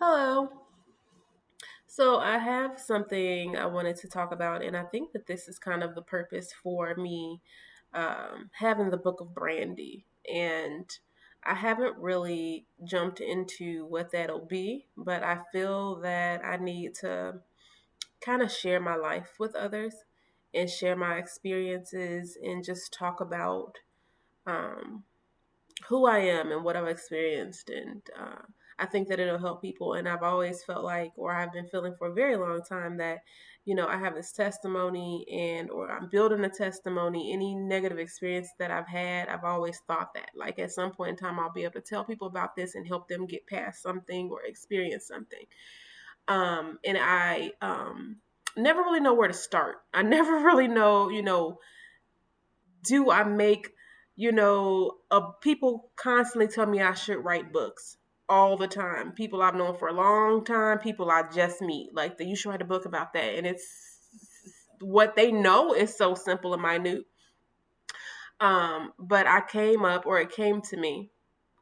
Hello. So I have something I wanted to talk about, and I think that this is kind of the purpose for me having the book of Brandy. And I haven't really jumped into what that'll be, but I feel that I need to kind of share my life with others and share my experiences and just talk about um, who I am and what I've experienced. And I think that it'll help people. And I've always felt like, or I've been feeling for a very long time that, I have this testimony or I'm building a testimony. Any negative experience that I've had, I've always thought that like at some point in time, I'll be able to tell people about this and help them get past something or experience something. And I never really know where to start. I never really know, do I make, people constantly tell me I should write books all the time. People I've known for a long time, people I just meet, like that you should write a book about that. And it's what they know is so simple and minute. But I came up, or it came to me,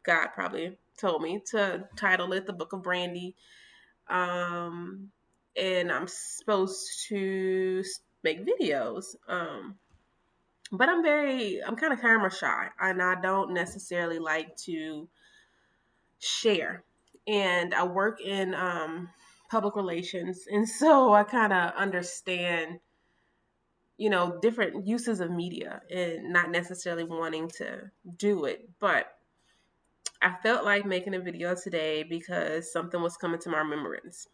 God probably told me to title it The Book of Brandy. Um, and I'm supposed to make videos. But I'm kind of camera shy, and I don't necessarily like to share. And I work in public relations, and so I kind of understand, different uses of media and not necessarily wanting to do it. But I felt like making a video today because something was coming to my remembrance.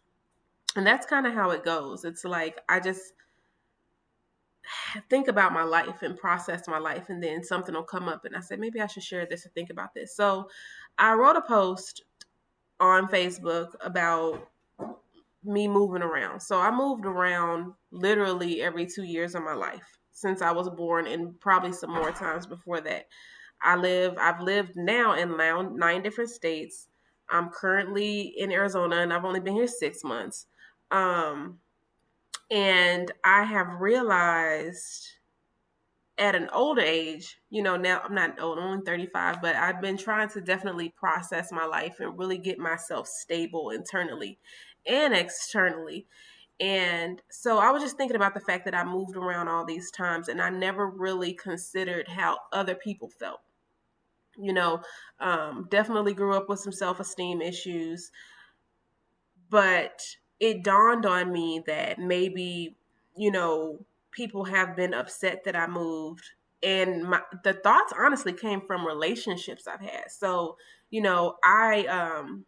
And that's kind of how it goes. It's like I just think about my life and process my life, and then something will come up and I said maybe I should share this or think about this. So I wrote a post on Facebook about me moving around. So I moved around literally every 2 years of my life since I was born, and probably some more times before that. I've lived now in 9 different states. I'm currently in Arizona and I've only been here 6 months. um and I have realized at an older age, now I'm not old, I'm only 35, but I've been trying to definitely process my life and really get myself stable internally and externally. And so I was just thinking about the fact that I moved around all these times and I never really considered how other people felt. You know, Definitely grew up with some self esteem issues, but it dawned on me that maybe, people have been upset that I moved. And the thoughts honestly came from relationships I've had. So,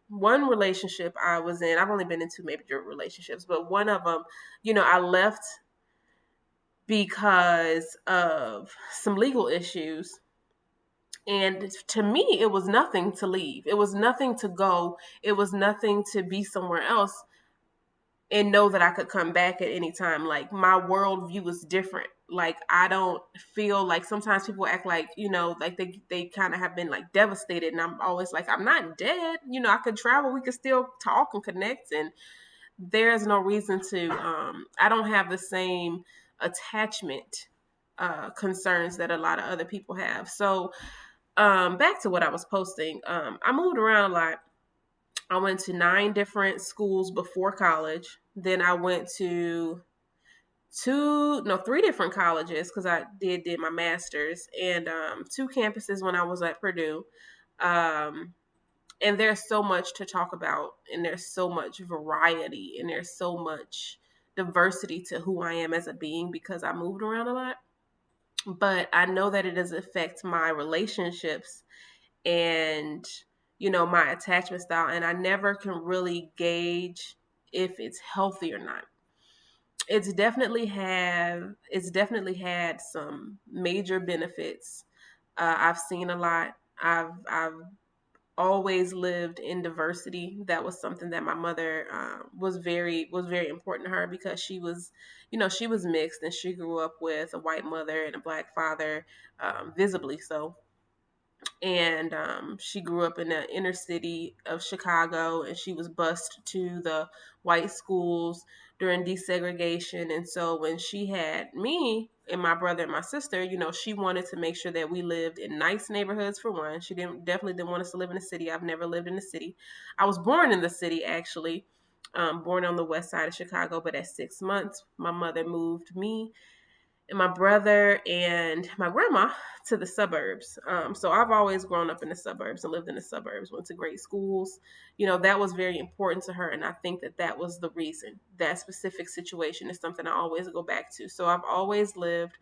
one relationship I was in, I've only been in two major relationships, but one of them, I left because of some legal issues. And to me, it was nothing to leave. It was nothing to go. It was nothing to be somewhere else and know that I could come back at any time. Like my worldview is different. Like I don't feel like sometimes people act like, like they kind of have been like devastated. And I'm always like, I'm not dead. I could travel. We could still talk and connect. And there's no reason to, I don't have the same attachment concerns that a lot of other people have. So back to what I was posting. I moved around a lot. I went to 9 different schools before college. Then I went to three different colleges because I did my master's, and two campuses when I was at Purdue. Um, and there's so much to talk about, and there's so much variety, and there's so much diversity to who I am as a being because I moved around a lot. But I know that it does affect my relationships and my attachment style, and I never can really gauge if it's healthy or not. It's definitely had some major benefits. I've seen a lot. I've always lived in diversity. That was something that my mother was very important to her because she was mixed, and she grew up with a white mother and a black father, visibly so. And she grew up in the inner city of Chicago, and she was bused to the white schools during desegregation. And so when she had me, and my brother and my sister, she wanted to make sure that we lived in nice neighborhoods for one. She definitely didn't want us to live in the city. I've never lived in the city. I was born in the city, actually, born on the west side of Chicago, but at 6 months, my mother moved me and my brother and my grandma to the suburbs. So I've always grown up in the suburbs and lived in the suburbs, went to great schools. That was very important to her. And I think that that was the reason. That specific situation is something I always go back to. So I've always lived,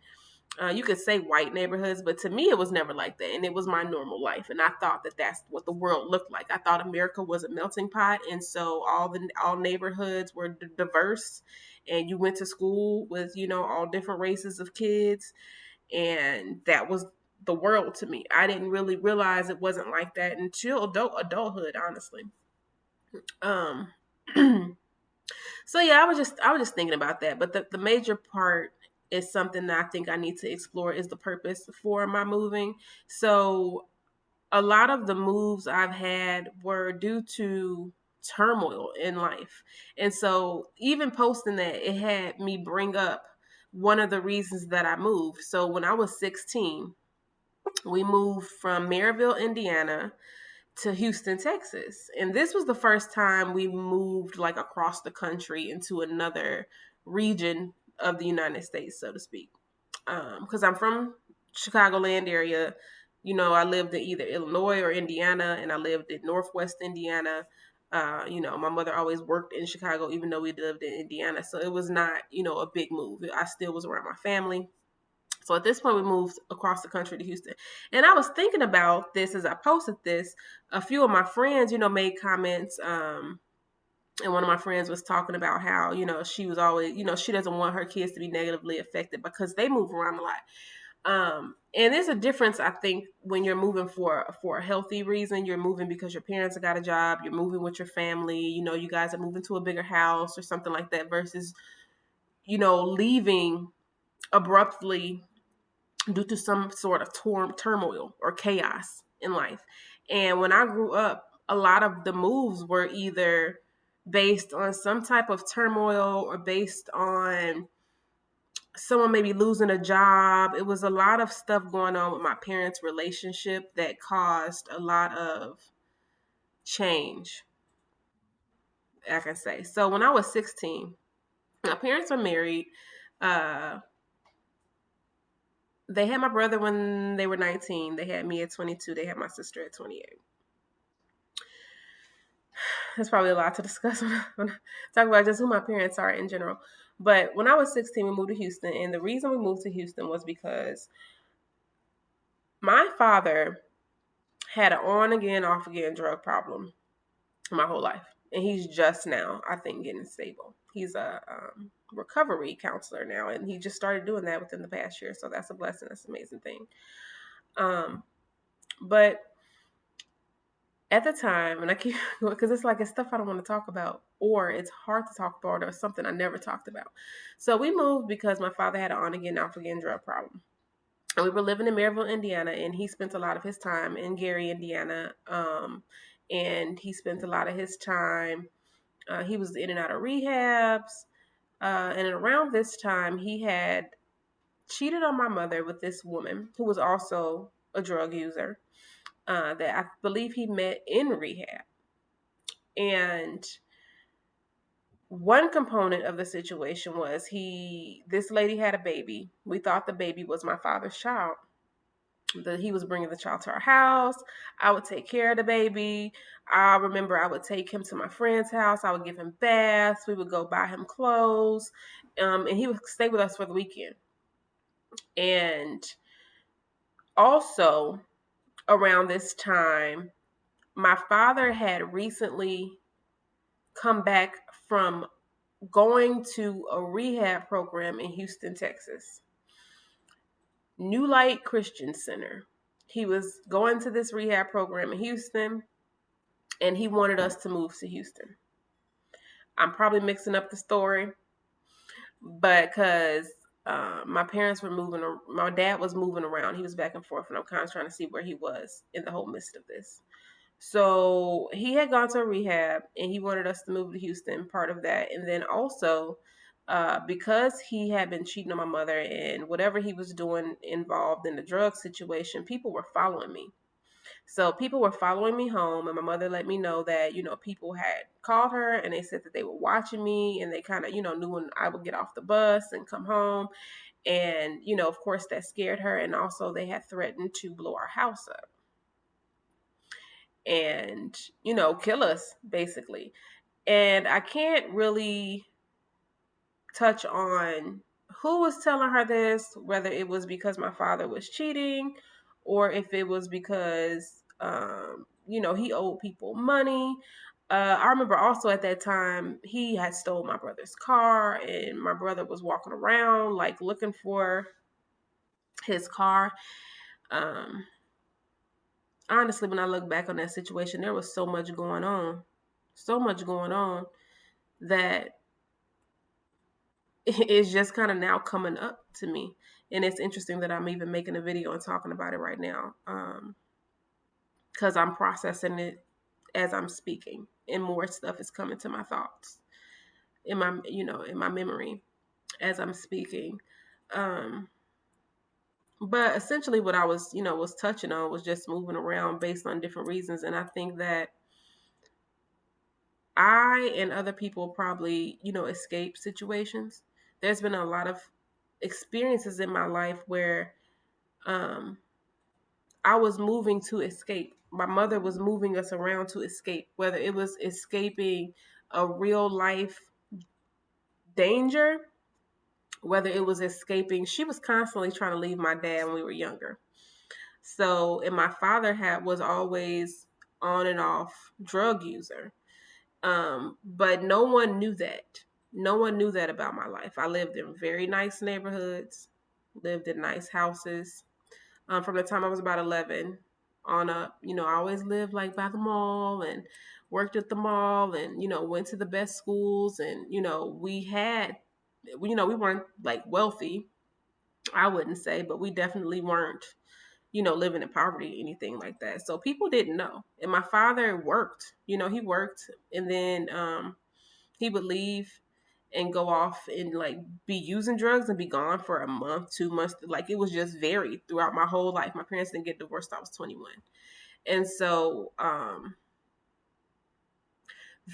you could say white neighborhoods, but to me, it was never like that. And it was my normal life. And I thought that that's what the world looked like. I thought America was a melting pot. And so all neighborhoods were diverse. And you went to school with, all different races of kids. And that was the world to me. I didn't really realize it wasn't like that until adulthood, honestly. Um, so yeah, I was just thinking about that. But the major part is something that I think I need to explore is the purpose for my moving. So a lot of the moves I've had were due to turmoil in life. And so even posting that, it had me bring up one of the reasons that I moved. So when I was 16, we moved from Maryville, Indiana to Houston, Texas. And this was the first time we moved like across the country into another region of the United States, so to speak. Because I'm from Chicagoland area. I lived in either Illinois or Indiana, and I lived in Northwest Indiana. My mother always worked in Chicago, even though we lived in Indiana. So it was not, a big move. I still was around my family. So at this point, we moved across the country to Houston. And I was thinking about this as I posted this. A few of my friends, made comments. And one of my friends was talking about how, she was always, she doesn't want her kids to be negatively affected because they move around a lot. And there's a difference, I think, when you're moving for a healthy reason. You're moving because your parents have got a job. You're moving with your family. You guys are moving to a bigger house or something like that versus, leaving abruptly due to some sort of turmoil or chaos in life. And when I grew up, a lot of the moves were either based on some type of turmoil or based on someone maybe losing a job. It was a lot of stuff going on with my parents' relationship that caused a lot of change, I can say. So when I was 16, my parents were married. Uh, they had my brother when they were 19. They had me at 22. They had my sister at 28. There's probably a lot to discuss when I talk about just who my parents are in general. But when I was 16, we moved to Houston. And the reason we moved to Houston was because my father had an on again, off again drug problem my whole life. And he's just now, I think, getting stable. He's a recovery counselor now, and he just started doing that within the past year. So that's a blessing. That's an amazing thing. But at the time, and I keep because it's stuff I don't want to talk about, or it's hard to talk about, or something I never talked about. So we moved because my father had an on again, off again drug problem. And we were living in Maryville, Indiana, and he spent a lot of his time in Gary, Indiana. And he spent a lot of his time, he was in and out of rehabs. And around this time, he had cheated on my mother with this woman who was also a drug user that I believe he met in rehab. And one component of the situation was this lady had a baby. We thought the baby was my father's child. That he was bringing the child to our house. I would take care of the baby. I remember I would take him to my friend's house. I would give him baths. We would go buy him clothes. And he would stay with us for the weekend. And also around this time, my father had recently come back from going to a rehab program in Houston, Texas. New Light Christian Center. He was going to this rehab program in Houston, and he wanted us to move to Houston. I'm probably mixing up the story, but because my parents were moving, my dad was moving around. He was back and forth, and I'm kind of trying to see where he was in the whole midst of this. So he had gone to a rehab, and he wanted us to move to Houston, part of that. And then also, because he had been cheating on my mother and whatever he was doing involved in the drug situation, people were following me. So people were following me home, and my mother let me know that, people had called her and they said that they were watching me, and they kind of, knew when I would get off the bus and come home. And, of course, that scared her. And also, they had threatened to blow our house up and, kill us, basically. And I can't really touch on who was telling her this, whether it was because my father was cheating or if it was because, he owed people money. I remember also at that time he had stole my brother's car, and my brother was walking around like looking for his car. Um, Honestly, when I look back on that situation, there was so much going on that it's just kind of now coming up to me. And it's interesting that I'm even making a video and talking about it right now, because I'm processing it as I'm speaking, and more stuff is coming to my thoughts in my memory as I'm speaking. Um, but essentially what I was touching on was just moving around based on different reasons. And I think that I and other people probably, escape situations. There's been a lot of experiences in my life where um, I was moving to escape. My mother was moving us around to escape, whether it was escaping a real life danger, whether it was escaping. She was constantly trying to leave my dad when we were younger. So, and my father was always on and off drug user. But no one knew that. No one knew that about my life. I lived in very nice neighborhoods, lived in nice houses. From the time I was about 11 on up, I always lived like by the mall and worked at the mall and, went to the best schools. And, we weren't like wealthy, I wouldn't say, but we definitely weren't, living in poverty or anything like that. So people didn't know. And my father worked, he worked, and then he would leave and go off and like be using drugs and be gone for a month, 2 months. Like it was just varied throughout my whole life. My parents didn't get divorced till I was 21. And so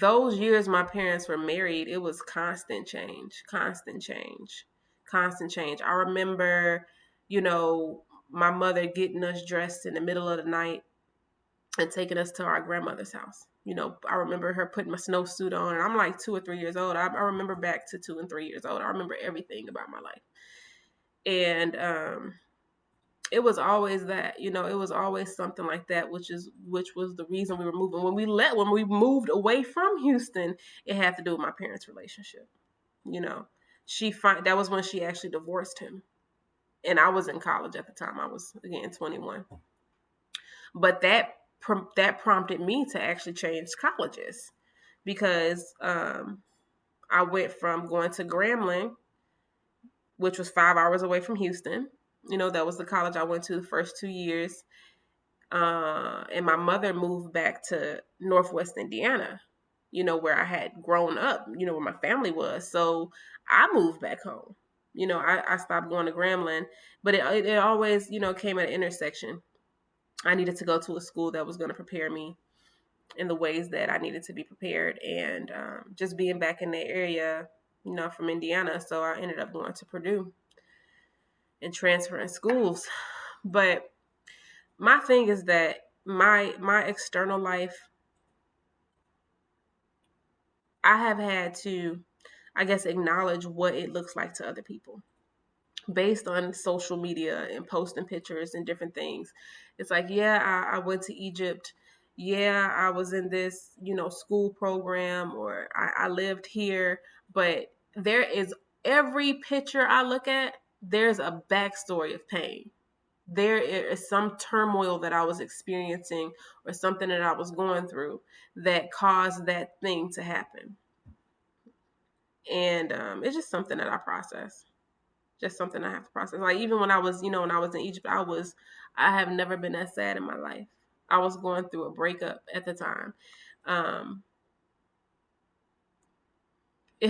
those years my parents were married, it was constant change, constant change, constant change. I remember, my mother getting us dressed in the middle of the night and taking us to our grandmother's house. I remember her putting my snowsuit on, and I'm like 2 or 3 years old. I remember back to 2 and 3 years old. I remember everything about my life. And it was always that, it was always something like that, which was the reason we were moving. When we moved away from Houston, it had to do with my parents' relationship. You know, that was when she actually divorced him, and I was in college at the time. I was again 21, but that prompted me to actually change colleges because I went from going to Grambling, which was 5 hours away from Houston. That was the college I went to the first 2 years. And my mother moved back to Northwest Indiana, where I had grown up, where my family was. So I moved back home. I stopped going to Grambling, but it always, came at an intersection. I needed to go to a school that was going to prepare me in the ways that I needed to be prepared, and just being back in the area, from Indiana. So I ended up going to Purdue and transferring schools. But my thing is that my external life, I have had to, I guess, acknowledge what it looks like to other people based on social media and posting pictures and different things. It's like, yeah, I went to Egypt. Yeah, I was in this, school program, or I lived here. But there is, every picture I look at, there's a backstory of pain. There is some turmoil that I was experiencing or something that I was going through that caused that thing to happen. And it's just something that I process. Just something I have to process. Like even when I was, when I was in Egypt, I have never been that sad in my life. I was going through a breakup at the time. Um,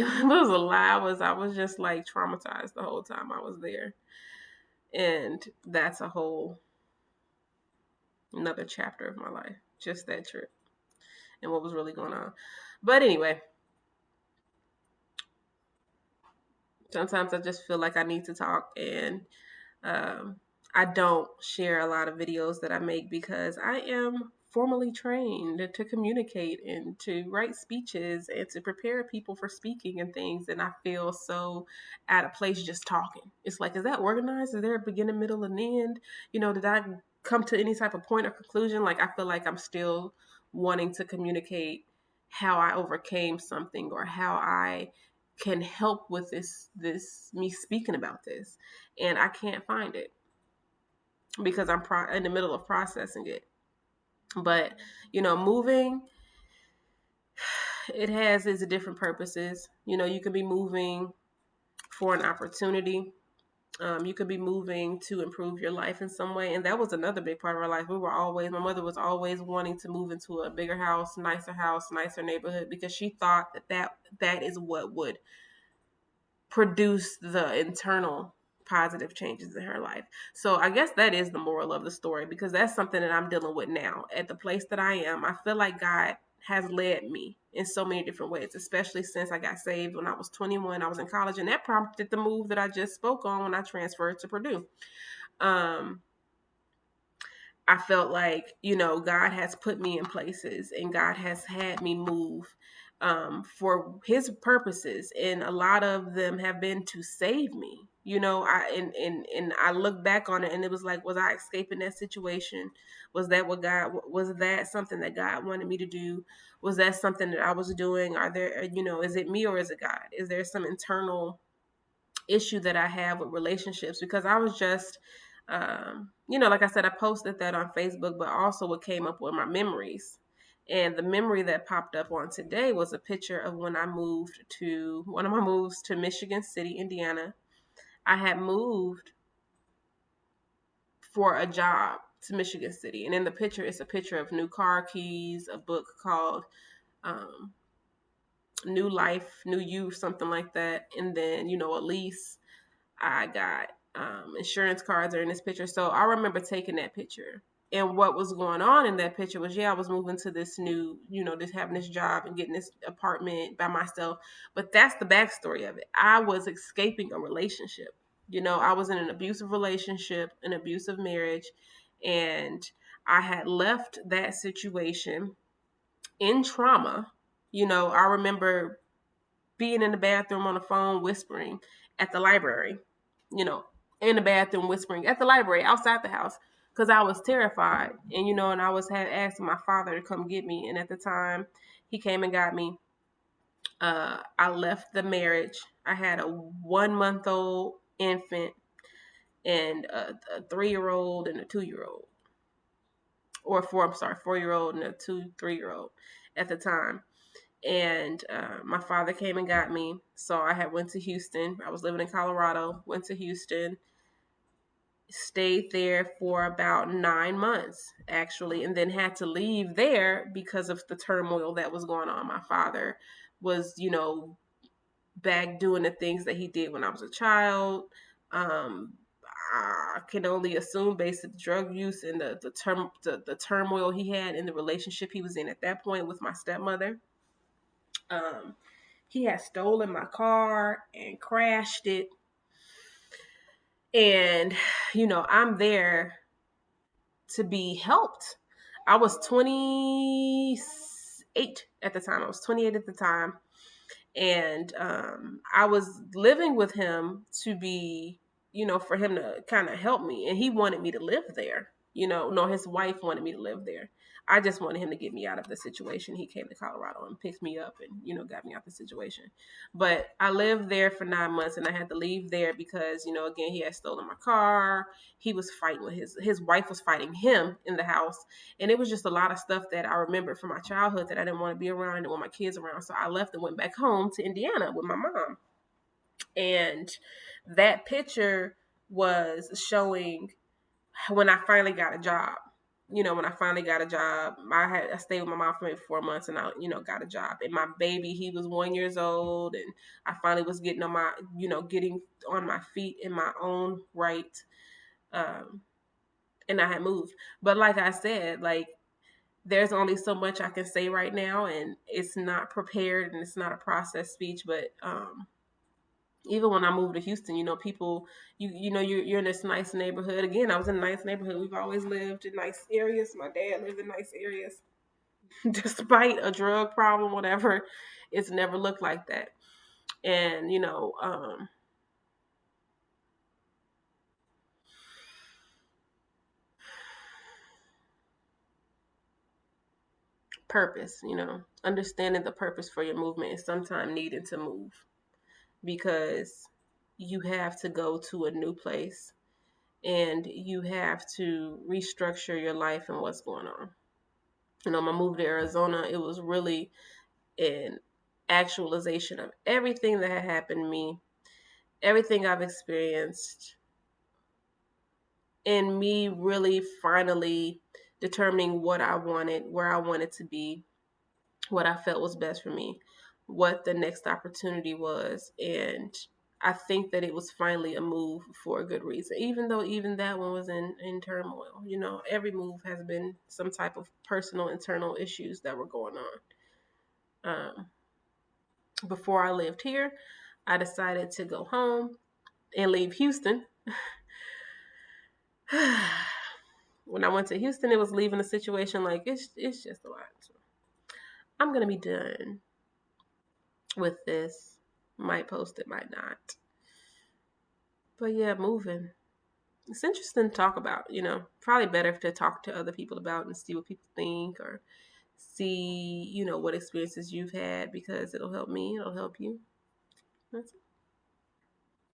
it was a lie. I was just like traumatized the whole time I was there. And that's a whole another chapter of my life. Just that trip and what was really going on. But anyway, sometimes I just feel like I need to talk, and um, I don't share a lot of videos that I make because I am formally trained to communicate and to write speeches and to prepare people for speaking and things. And I feel so out of place just talking. It's like, is that organized? Is there a beginning, middle, and end? Did I come to any type of point or conclusion? Like, I feel like I'm still wanting to communicate how I overcame something or how I can help with this me speaking about this, and I can't find it because I'm in the middle of processing it. But moving, it has its different purposes. You can be moving for an opportunity. You could be moving to improve your life in some way, and that was another big part of our life. My mother was always wanting to move into a bigger house, nicer neighborhood, because she thought that is what would produce the internal positive changes in her life. So I guess that is the moral of the story, because that's something that I'm dealing with now at the place that I am. I feel like God has led me in so many different ways, especially since I got saved when I was 21. I was in college, and that prompted the move that I just spoke on when I transferred to Purdue. I felt like, God has put me in places and God has had me move for his purposes. And a lot of them have been to save me. And I look back on it and it was like, was I escaping that situation? Was that something that God wanted me to do? Was that something that I was doing? Is it me or is it God? Is there some internal issue that I have with relationships? Because I was just, like I said, I posted that on Facebook, but also what came up with my memories. And the memory that popped up on today was a picture of when I moved to one of my moves to Michigan City, Indiana. I had moved for a job to Michigan City. And in the picture, it's a picture of new car keys, a book called um, New Life, New You, something like that. And then, a lease. I got insurance cards are in this picture. So I remember taking that picture. And what was going on in that picture was, I was moving to this new, just having this job and getting this apartment by myself. But that's the backstory of it. I was escaping a relationship. I was in an abusive relationship, an abusive marriage, and I had left that situation in trauma. I remember being in the bathroom on the phone whispering at the library, you know, in the bathroom whispering at the library outside the house because I was terrified. And I was asking my father to come get me. And at the time, he came and got me. I left the marriage. I had a 1 month old infant and a 3 year old and a 2 year old, or 4 year old and a 3 year old at the time. And my father came and got me. So I had went to Houston. I was living in Colorado, went to Houston, stayed there for about 9 months actually, and then had to leave there because of the turmoil that was going on. My father was, back doing the things that he did when I was a child. um, I can only assume based on the drug use and the turmoil he had in the relationship he was in at that point with my stepmother. um, he had stolen my car and crashed it. And, I'm there to be helped. I was 28 at the time. I was 28 at the time. And I was living with him to be, for him to kind of help me. And he wanted me to live there. No, his wife wanted me to live there. I just wanted him to get me out of the situation. He came to Colorado and picked me up and, got me out of the situation. But I lived there for 9 months and I had to leave there because, again, he had stolen my car. He was fighting with his wife was fighting him in the house. And it was just a lot of stuff that I remembered from my childhood that I didn't want to be around. I didn't want my kids around. So I left and went back home to Indiana with my mom. And that picture was showing when I finally got a job. when I finally got a job, I stayed with my mom for maybe 4 months, and I, got a job. And my baby, he was 1 years old, and I finally was getting on my feet in my own right. And I had moved. But like I said, like, there's only so much I can say right now, and it's not prepared and it's not a process speech. But even when I moved to Houston, people, you're in this nice neighborhood. Again, I was in a nice neighborhood. We've always lived in nice areas. My dad lived in nice areas. Despite a drug problem, whatever, it's never looked like that. And, purpose, understanding the purpose for your movement is sometimes needing to move, because you have to go to a new place and you have to restructure your life and what's going on. My move to Arizona, it was really an actualization of everything that had happened to me, everything I've experienced, and me really finally determining what I wanted, where I wanted to be, what I felt was best for me, what the next opportunity was. And I think that it was finally a move for a good reason, even though even that one was in turmoil. Every move has been some type of personal internal issues that were going on. Before I lived here, I decided to go home and leave Houston. When I went to Houston, it was leaving a situation like it's just a lot. So I'm gonna be done with this. Might post it, might not. But yeah, moving. It's interesting to talk about, Probably better to talk to other people about and see what people think, or see, what experiences you've had, because it'll help me, it'll help you. That's it.